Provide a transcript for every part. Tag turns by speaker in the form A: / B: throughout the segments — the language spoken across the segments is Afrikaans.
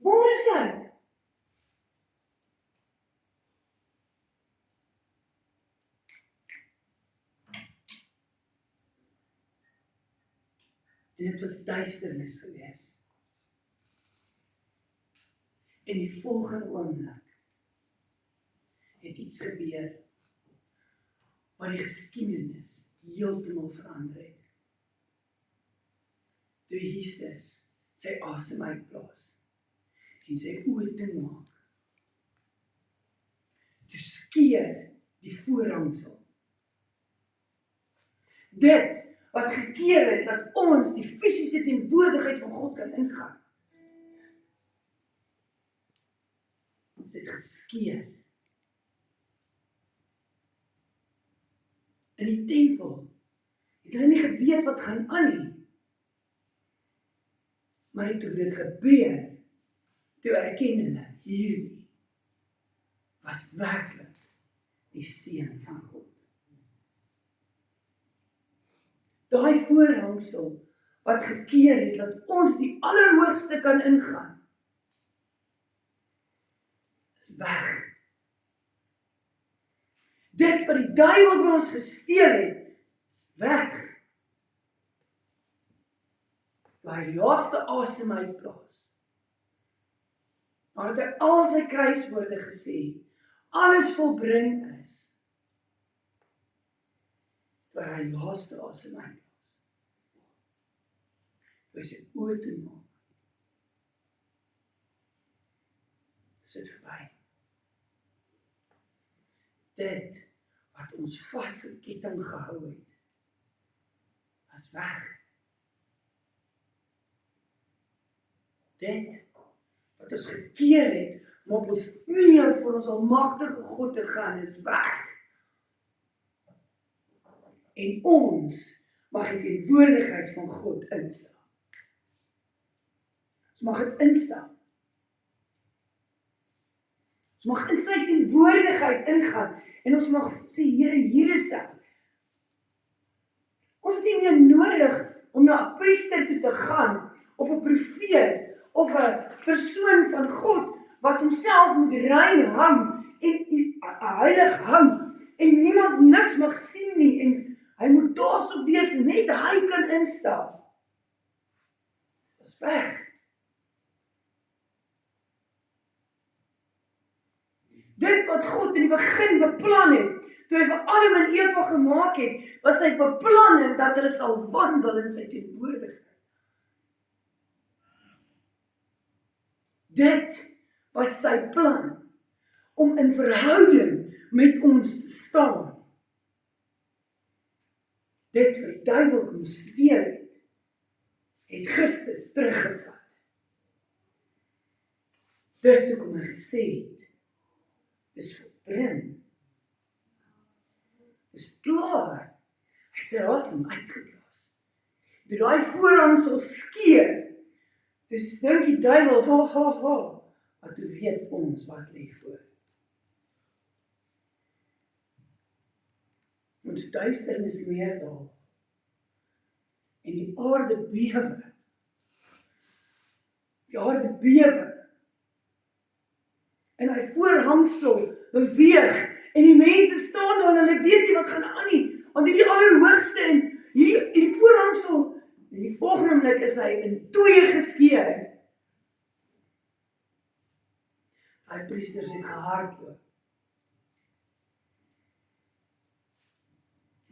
A: Waar is hy? En dit was duisternis gewees. En die volgende oomblik het iets gebeur wat die geskiedenis heeltemal verander het. Toe Jesus sy asem uitblaas en sy oë toemaak, toe skeur die voorhangsel. Dit wat gekeer het dat ons die fisiese teenwoordigheid van God kan ingaan, dit geskeur. In die tempel het hulle nie geweet wat gaan aan nie. Maar toe dit gebeur, toe erken hulle, hierdie was werklik die seun van God. Daai voorhangsel wat gekeer het, dat ons die allerhoogste kan ingaan, is weg. Dit wat die duiwel by ons gesteel het, is weg. Waar hy laaste asem uitblaas. Maar het hy al sy kruiswoorde gesê, alles volbring is. Waar hy laaste asem uitblaas. Toe hy sy oë toemaak. Dis dit verby. Dit wat ons vasgeketting gehou het, was weg. Dit wat ons gekeer het, om op ons knieë voor ons almagtige God te gaan, is weg. En ons mag die teenwoordigheid van God instaan. Ons mag dit instaan. Ons mag in sy teenwoordigheid ingaan en ons mag sê, Here, hier is ek. Ons het nie meer nodig om na 'n priester toe te gaan of 'n profeet of 'n persoon van God wat homself moet rein hang en heilig hang en niemand niks mag sien nie en hy moet daarso wees en net hy kan instaan. Dit is weg. Dit wat God in die begin beplan het, toe hy vir Adam en Eva gemaak het, was sy beplanning dat hulle sal wandel in sy teenwoordigheid. Dit was sy plan, om in verhouding met ons te staan. Dit wat die duiwel kom steel het Christus teruggevat. Dis hoekom hy gesê het, dis volbring. Dis klaar. Hy het sy asem uitgeblaas. Toe daai voorhangsel skeur, dis dink die duiwel, maar toe weet ons wat lê voor. Want die duisternis neerdal en die aarde bewe. Die aarde bewe. En hy voorhangsel beweeg en die mense staan daar en hulle weet nie wat gaan aan nie, want hierdie allerhoogste en hierdie voorhangsel en die volgende oomblik is hy in twee geskeur. Hy priesters het gehardloop.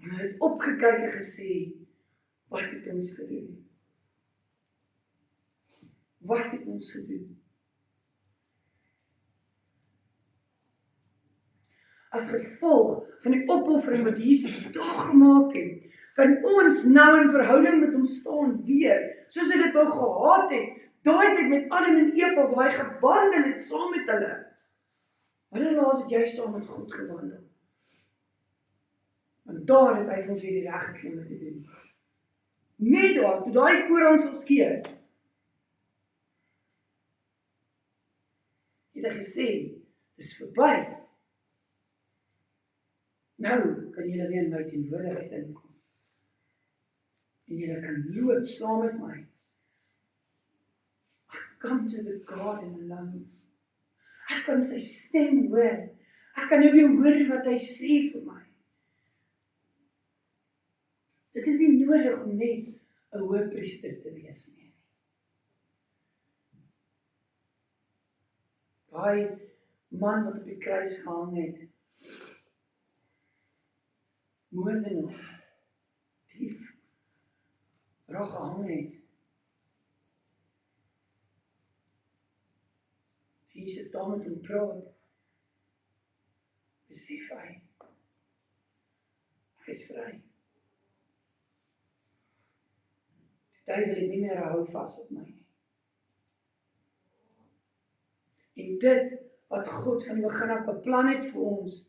A: En hy het opgekyk en gesê, wat het ons gedoen? Wat het ons gedoen? As gevolg van die opoffering wat Jesus daar gemaak het, kan ons nou in verhouding met hom staan weer, soos hy dit wou gehad het, daai tyd met Adam en Eva, waar hy gewandel het saam met hulle. Wanneer laas het jy saam met God gewandel? Want daar het hy vir ons hierdie reg gegee om te doen. Net daar, toe daai voorhangsel skeur, het hy gesê, dis verby. Nou kan julle weer in my teenwoordigheid inkom. En julle kan loop saam met my. Ek come to the garden alone. Ek kan sy stem hoor. Ek kan nou weer hoor wat hy sê vir my. Dit is nie nodig om net 'n hoëpriester te wees nie. Daai man wat op die kruis gehang het, moordenaar, dief, waar gehang het. Jesus daar met hom praat, besef hy is vry. Die duiwel het nie meer hou vas op my nie. En dit wat God van die begin af beplan het vir ons,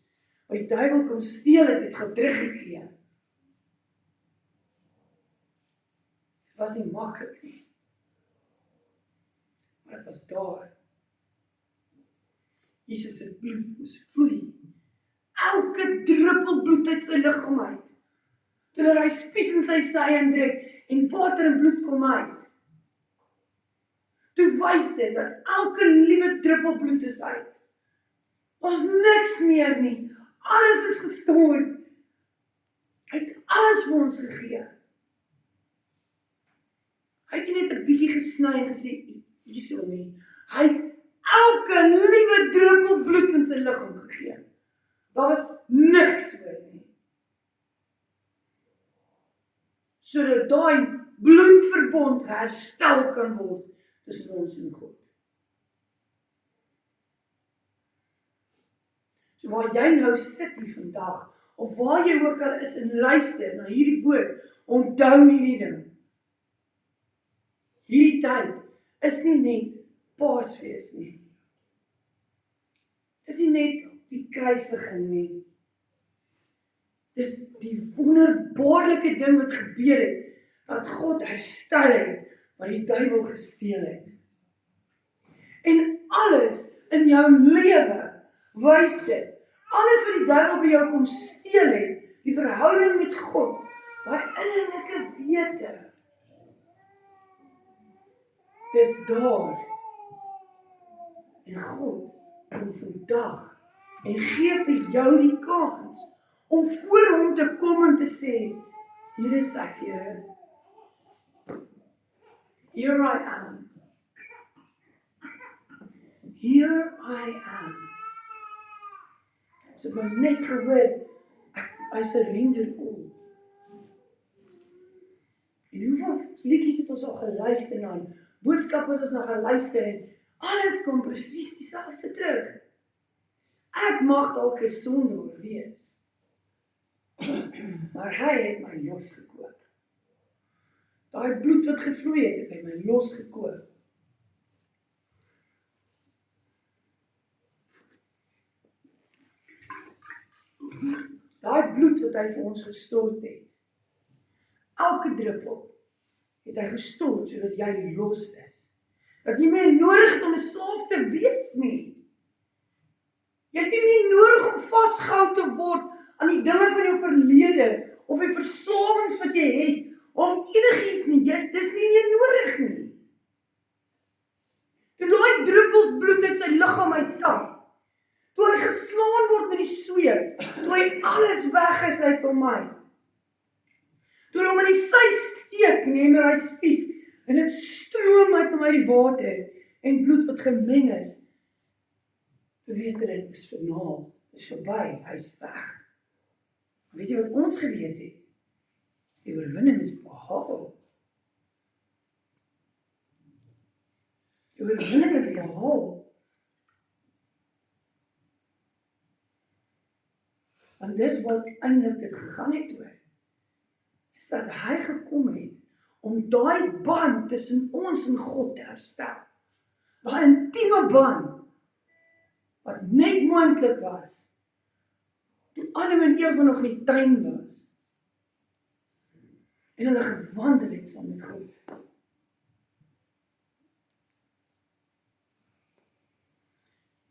A: wat die duiwel kom steel het gaan teruggekry. Dit was nie maklik nie. Maar dit was daar. Jesus se bloed moes vloei. Elke druppel bloed uit sy liggaam uit. Totdat hy spies in sy sy indruk en water en bloed kom uit. Toe wys dit dat elke liewe druppel bloed is uit. Ons niks meer nie. Alles is gestort. Hy het alles vir ons gegee. Hy het nie net 'n bietjie gesny en gesê, hierso nie. Hy het elke liewe druppel bloed in sy liggaam gegee. Daar was niks oor nie. Sodat daai bloedverbond herstel kan word tussen ons en God. So waar jy nou sit hier vandag, of waar jy ook al is en luister na hierdie woord, onthou hierdie ding. Hierdie tyd is nie net Paasfees nie. Dit is nie net die kruisiging nie. Dis die wonderbaarlike ding wat gebeur het, wat God herstel het, wat die duiwel gesteel het. En alles in jou lewe wys dit. Alles wat die duiwel by jou kom steel het, die verhouding met God, daai innerlike wete, dis daar. En God kom vandag en gee vir jou die kans om voor hom te kom en te sê, hier is ek, Here. Here I am. Here I am. As ek maar net gehoor, I surrender all. En hoeveel liedjies het ons al geluister na, boodskappe wat ons al geluister en alles kom presies dieselfde terug. Ek mag dalk 'n sondaar wees, maar hy het my losgekoop. Daai bloed wat gevloei het, het hy my losgekoop. Daai bloed wat hy vir ons gestort het, elke druppel het hy gestort sodat jy los is. Dat jy meer nodig het om 'n slaaf te wees nie. Jy het nie meer nodig om vasgehou te word aan die dinge van jou verlede, of die verslawings wat jy het, of enigiets nie. Dis nie meer nodig nie. Toe daai druppels bloed uit sy liggaam uittap, toe hy geslaan word met die sweep, toe hy alles weg is uit hom uit, toe hom in die sy steek, neem hy spies, en dit stroom uit hom uit die water, en bloed wat gemeng is, toe weet hy, dit is vernaal, dit is verby, hy is weg. Weet jy wat ons geweet het? Die oorwinning is behaal. Die oorwinning is behaal. Want dis wat eintlik dit gegaan het oor. Is dat hy gekom het om daai band tussen ons en God te herstel. Daai intieme band wat net moontlik was toe Adam en Eva nog in die tuin was. En hulle gewandel het saam met God.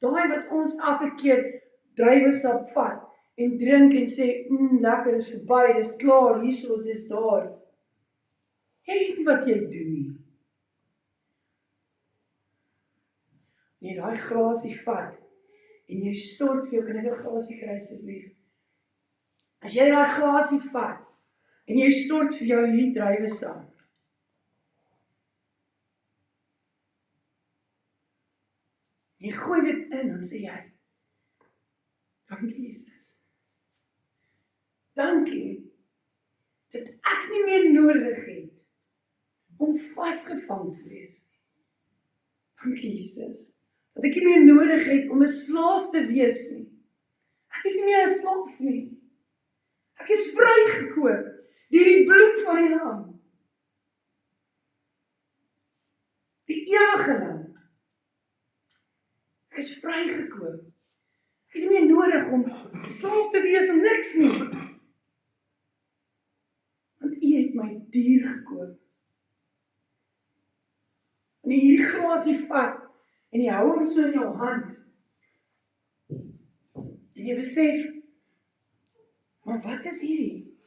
A: Daai wat ons elke keer druiwesap vat en drink en sê, lekker, is verby, dis klaar, hierso, dis daar. Jy weet nie wat jy doen nie. En jy daai glasie vat, en jy stort vir jou, kan ek 'n glasie kry asseblief? As jy daai glasie vat, en jy stort vir jou hierdie druiwe saam, jy gooi dit in, dan sê jy, dankie Jesus. Dankie, dat ek nie meer nodig het, om vasgevang te wees nie. Dankie Jesus, dat ek nie meer nodig het om 'n slaaf te wees nie. Ek is nie meer 'n slaaf nie. Ek is vrygekoop deur die bloed van die Lam. Die ewige Lam. Ek is vrygekoop. Ek het nie meer nodig om 'n slaaf te wees om niks nie. Want U het my duur gekoop. En jy hierdie glasie vat, en jy hou hom so in jou hand, en jy besef, maar wat is hierdie?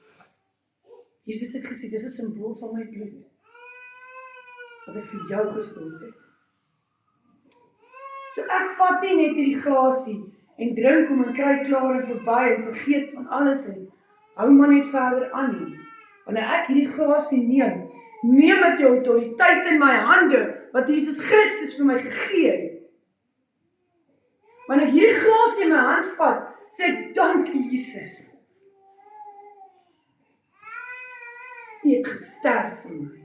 A: Jesus het gesê, dis 'n simbool van my bloed, wat ek vir jou gestort het. So ek vat nie net hierdie glasie, en drink hom en kry klaar en verby, en vergeet van alles, en hou maar net verder aan nie. Wanneer ek hierdie glasie neem ek die autoriteit in my hande, wat Jesus Christus vir my gegee het. Wanneer ek hierdie glasie in my hand vat, sê ek, dankie Jesus. U het gesterf vir my.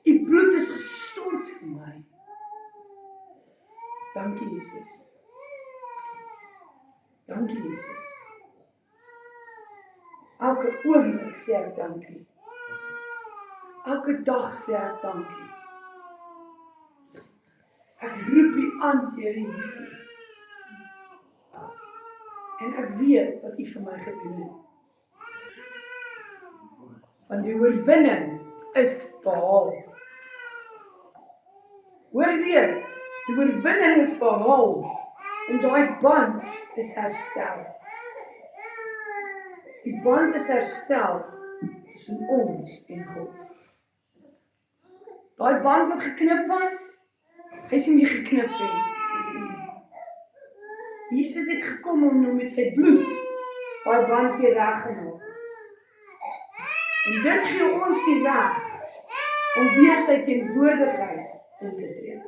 A: U bloed is gestort vir my. Dankie Jesus. Dankie Jesus. Elke oomblik sê ek dankie. Elke dag sê ek dankie. Ek roep U aan, Here Jesus. En ek weet wat U vir my gedoen het. Want die oorwinning is behaal. Hoor weer, die oorwinning is behaal. En daai band is herstel. Die band is herstel tussen ons en God. Daai band wat geknip was, hy is nie meer geknip nie. Jesus het gekom om nou met sy bloed daai band weer reggemaak. En dit gee ons die reg om weer sy teenwoordigheid in te tree.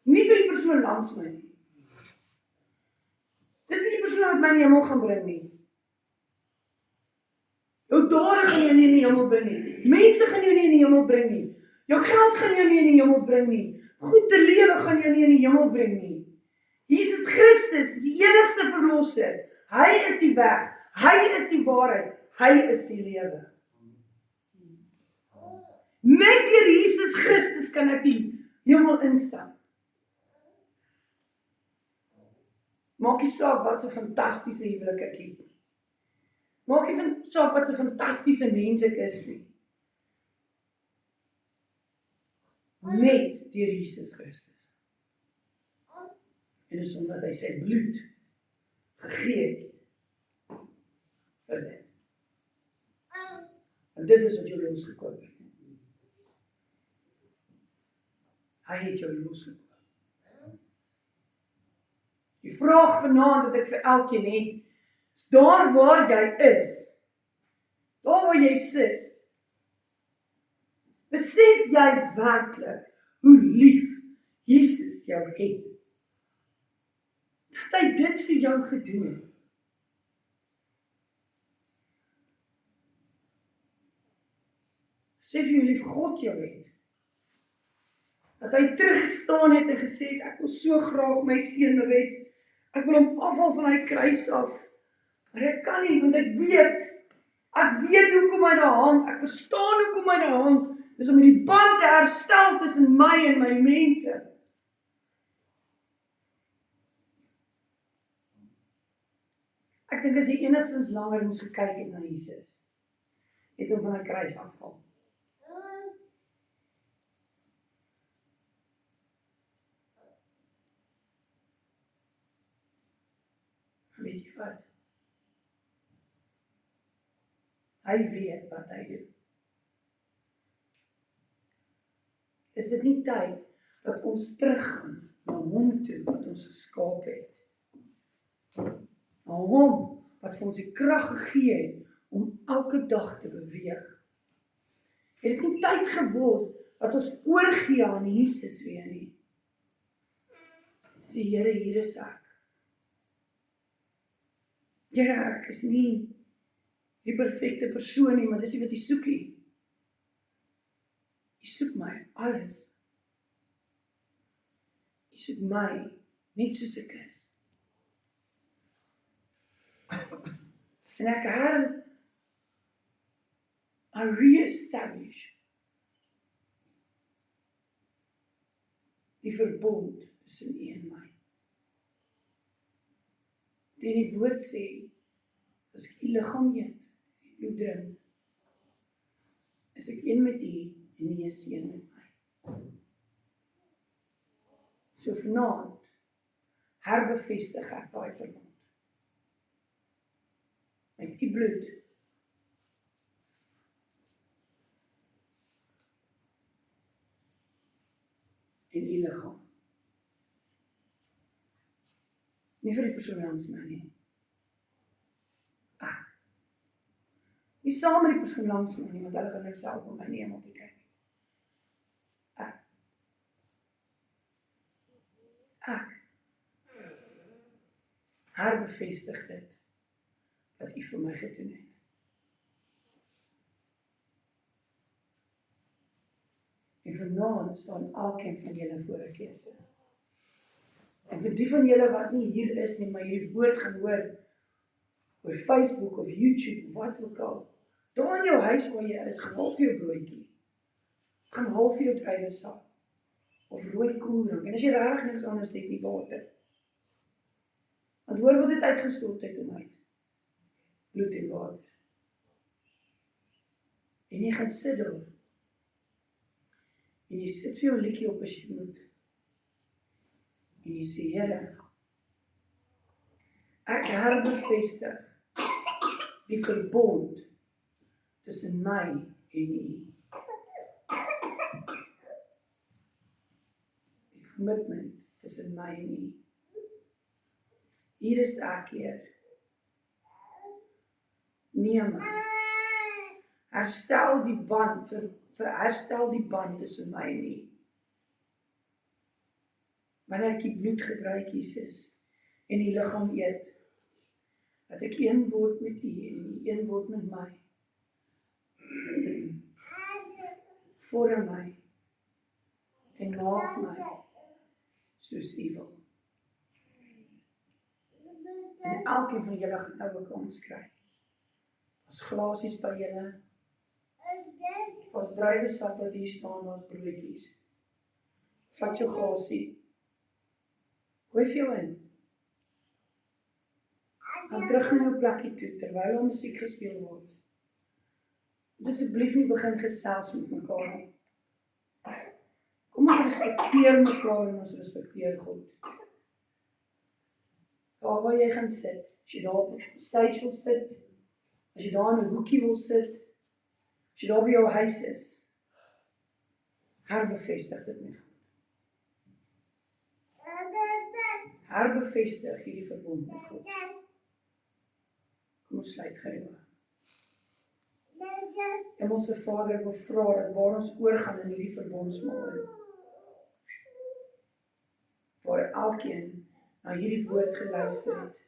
A: Nie vir die persoon langs my nie. Dis nie die persoon wat my in die hemel gaan bring nie. Jou dade gaan jou nie in die hemel bring nie. Mense gaan jou nie in die hemel bring nie. Jou geld gaan jou nie in die hemel bring nie. Goed te lewe gaan jou nie in die hemel bring nie. Jesus Christus is die enigste verlosser. Hy is die weg. Hy is die waarheid. Hy is die lewe. Net deur Jesus Christus kan ek die hemel instap. Maak nie saak wat 'n fantastiese huwelik ek het. Maak nie saak wat 'n fantastiese mens ek is nie. Net deur Jesus Christus. En dis omdat hy sy bloed gegee het vir dit. En dit is wat jou losgekoop het. Hy het jou losgekoop. Die vraag vanaand wat ek vir elkeen het, is daar waar jy is, daar waar jy sit, besef jy werklik hoe lief Jesus jou het? Dat hy dit vir jou gedoen het. Besef jy hoe lief God jou het? Dat hy teruggestaan het en gesê het, ek wil so graag my seun red. Ek wil hom afhaal van hy kruis af. Maar ek kan nie, want ek weet hoekom hy daar hang. Ek verstaan hoekom hy daar hang. Dis om die band te herstel tussen my en my mense. Ek dink as jy enigstens langer moes gekyk het na Jesus, het hom van die kruis afgehaal. Weet jy wat? Hy weet wat hy doen. Is dit nie tyd dat ons teruggaan na hom toe wat ons geskaap het? Na hom wat vir ons die krag gegee het om elke dag te beweeg. Het dit nie tyd geword dat ons oorgee aan Jesus weer nie? Sê Here, hier is ek. Here, ek is nie die perfekte persoon nie, maar dis nie wat jy soek nie. Jy soek my, alles. Jy soek my, net soos ek is. En ek I re-establish die verbond tussen U en my. Die woord sê, as ek U liggaam eet, U bloed drink, is ek een met U en U is een met my. So vanaand herbevestig ek daai verbond. Met U bloed. En U liggaam. Nie vir die persoon langs my nie. Nie saam met die persoon langs my nie, want hulle gaan niks help om my nie hemel te kry nie. Ek herbevestig dit wat U vir my gedoen het. En vanaand staan elkeen van julle voor 'n keuse. En vir die van julle wat nie hier is nie, maar hierdie woord gaan hoor oor Facebook of YouTube of wat ook al, daar in jou huis waar jy is, gaan haal vir jou broodjie. Gaan haal vir jou druiwesap of rooi koeldrank. En as jy regtig niks anders het nie, water. Want hoor wat dit uitgestort het om uit. Bloed en water. En jy gaan sit daar. En jy sit vir jou liedjie op as jy moet. En jy sê, Here, ek herbevestig die verbond tussen my en U. Die commitment tussen my en U. Hier is ek, Heer. Neem my. Herstel die band, herstel die band tussen my en U. Wanneer ek die bloed gebruik, Jesus, en die liggaam eet, dat ek een word met U en U een word met my. Vorm my en maak my soos U wil. En elkeen van julle gaan nou 'n kans kry. Ons glasies by julle. Ons druiwesap wat hier staan, ons broodjies. Vat jou glasie. Gooi vir jou in. Gaan terug na jou plekkie toe, terwyl daar musiek gespeel word. Asseblief nie begin gesels met mekaar nie. Kom ons respekteer mekaar en ons respekteer God. Daar waar jy gaan sit, as jy daar op die stage wil sit, as jy daar in 'n hoekie wil sit, as jy daar by jou huis is, herbevestig dit met God. Herbevestig hierdie verbond met God. Kom ons sluit gou. En ons Vader, ek wil vra dat waar ons oorgaan in hierdie verbondsmaal, waar elkeen na hierdie woord geluister het,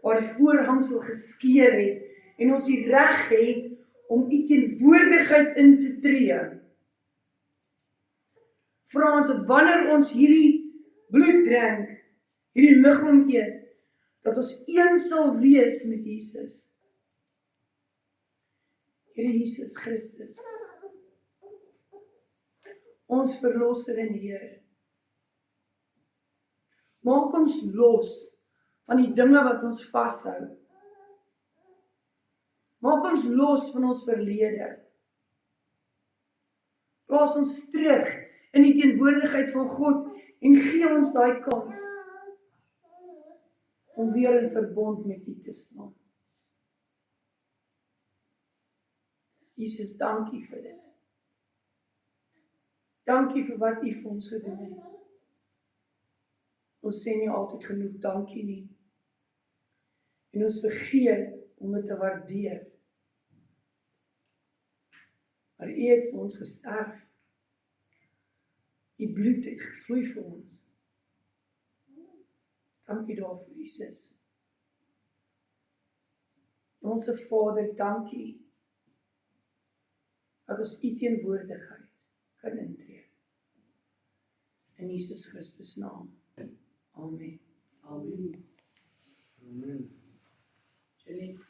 A: waar die voorhangsel geskeur het, en ons die reg het om U teenwoordigheid in te tree. Vra ons dat wanneer ons hierdie bloed drink, hierdie liggaam eet, dat ons een sal wees met Jesus. Here Jesus Christus, ons verlosser en Heer. Maak ons los van die dinge wat ons vashou. Maak ons los van ons verlede. Plaas ons terug in die teenwoordigheid van God en gee ons daai kans om weer in verbond met U te staan. Jesus, dankie vir dit. Dankie vir wat U vir ons gedoen het. Ons sê nie altyd genoeg dankie nie. En ons vergeet om dit te waardeer. Maar U het vir ons gesterf. U bloed het gevloei vir ons. Dankie daarvoor, Jesus. Onse Vader, dankie dat ons U teenwoordigheid kan intree. In Jesus Christus naam. Amen.
B: Amen. Amen.
A: Jeanette.